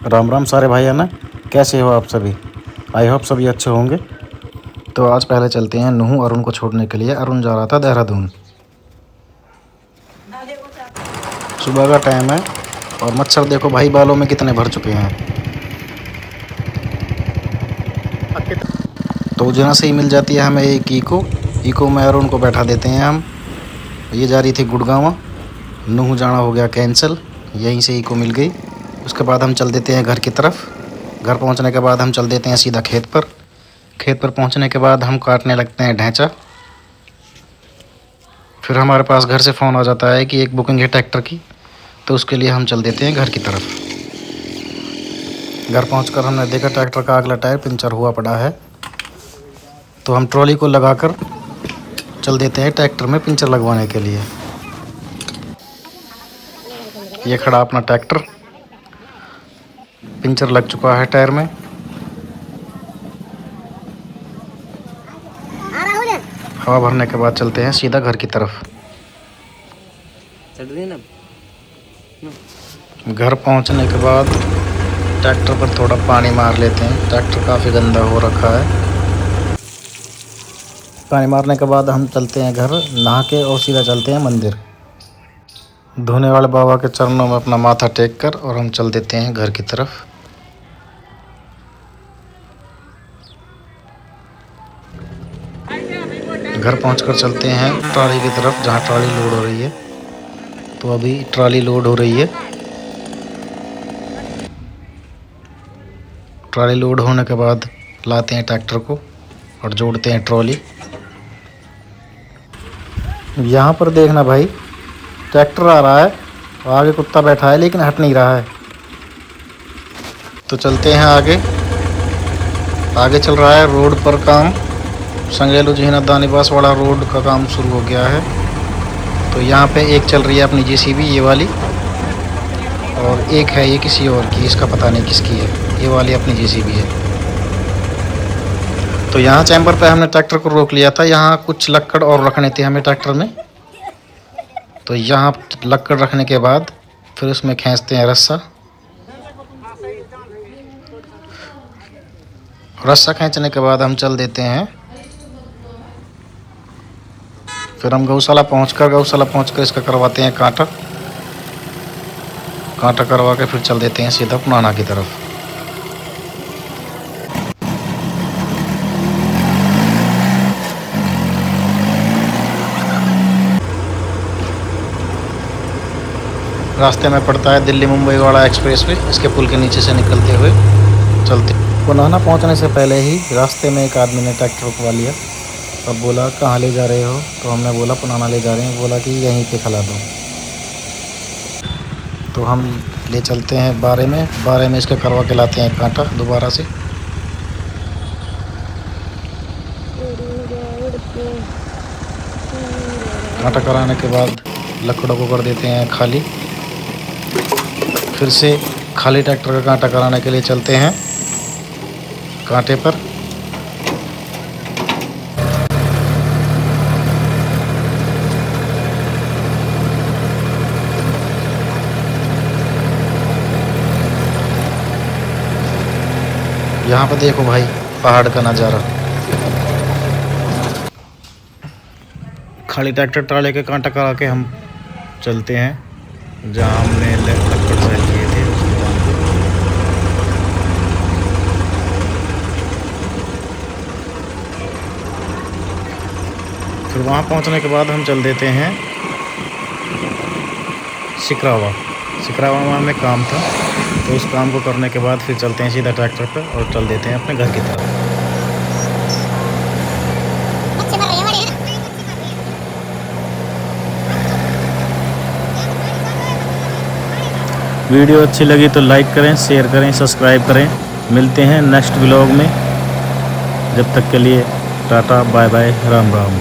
राम राम सारे भाई है ना। कैसे हो आप सभी? आई होप सभी अच्छे होंगे। तो आज पहले चलते हैं नूह अरुण को छोड़ने के लिए। अरुण जा रहा था देहरादून। सुबह का टाइम है और मच्छर देखो भाई बालों में कितने भर चुके हैं। तो जहाँ से ही मिल जाती है हमें एक इको में अरुण को बैठा देते हैं हम। ये जा रही थी गुड़गांव, नूह जाना हो गया कैंसिल, यहीं से इको मिल गई। उसके बाद हम चल देते हैं घर की तरफ। घर पहुंचने के बाद हम चल देते हैं सीधा खेत पर। खेत पर पहुंचने के बाद हम काटने लगते हैं ढैंचा। फिर हमारे पास घर से फ़ोन आ जाता है कि एक बुकिंग है ट्रैक्टर की, तो उसके लिए हम चल देते हैं घर की तरफ। घर पहुंचकर हमने देखा ट्रैक्टर का अगला टायर पंचर हुआ पड़ा है, तो हम ट्रॉली को लगाकर चल देते हैं ट्रैक्टर में पंचर लगवाने के लिए। ये खड़ा अपना ट्रैक्टर, पंचर लग चुका है टायर में। हवा भरने के बाद चलते हैं सीधा घर की तरफ। घर पहुंचने के बाद ट्रैक्टर पर थोड़ा पानी मार लेते हैं। ट्रैक्टर काफ़ी गंदा हो रखा है। पानी मारने के बाद हम चलते हैं घर, नहा के और सीधा चलते हैं मंदिर। धोने वाले बाबा के चरणों में अपना माथा टेक कर और हम चल देते हैं घर की तरफ। घर पहुंचकर चलते हैं ट्रॉली की तरफ, जहां ट्रॉली लोड हो रही है। तो अभी ट्रॉली लोड हो रही है। ट्रॉली लोड होने के बाद लाते हैं ट्रैक्टर को और जोड़ते हैं ट्रॉली। यहाँ पर देखना भाई, ट्रैक्टर आ रहा है और आगे कुत्ता बैठा है लेकिन हट नहीं रहा है। तो चलते हैं आगे। आगे चल रहा है रोड पर काम। संगेलू झीना दानीबास वाला रोड का काम शुरू हो गया है। तो यहाँ पे एक चल रही है अपनी जेसीबी, ये वाली, और एक है ये किसी और की, इसका पता नहीं किसकी है। ये वाली अपनी जेसीबी है। तो यहाँ चैम्बर पे हमने ट्रैक्टर को रोक लिया था। यहाँ कुछ लक्कड़ और रखने थे हमें ट्रैक्टर में। तो यहाँ लक्कड़ रखने के बाद फिर उसमें खींचते हैं रस्सा। रस्सा खींचने के बाद हम चल देते हैं। फिर हम गौशाला पहुंचकर इसका करवाते हैं कांटा। कांटा करवा के फिर चल देते हैं सीधा पुनाना की तरफ। रास्ते में पड़ता है दिल्ली मुंबई वाला एक्सप्रेस वे। इसके पुल के नीचे से निकलते हुए चलते। पुनाना पहुंचने से पहले ही रास्ते में एक आदमी ने ट्रैक्टर रुकवा लिया और बोला कहाँ ले जा रहे हो? तो हमने बोला पुनाना ले जा रहे हैं। बोला कि यहीं पे खिला दो। तो हम ले चलते हैं बारे में इसके करवा के लाते हैं कांटा दोबारा से। कांटा कराने के बाद लकड़ों को कर देते हैं खाली। फिर से खाली ट्रैक्टर का कांटा कराने के लिए चलते हैं कांटे पर। यहाँ पे देखो भाई पहाड़ का नज़ारा। खाली ट्रैक्टर ट्राले के कांटा करा के हम चलते हैं जहाँ हमने लक्कड़ सेल किए थे। फिर वहाँ पहुँचने के बाद हम चल देते हैं सिकरावा में काम था, तो उस काम को करने के बाद फिर चलते हैं सीधा ट्रैक्टर पर और चल देते हैं अपने घर की तरफ। वीडियो अच्छी लगी तो लाइक करें, शेयर करें, सब्सक्राइब करें। मिलते हैं नेक्स्ट व्लॉग में। जब तक के लिए tata bye bye, Ram Ram.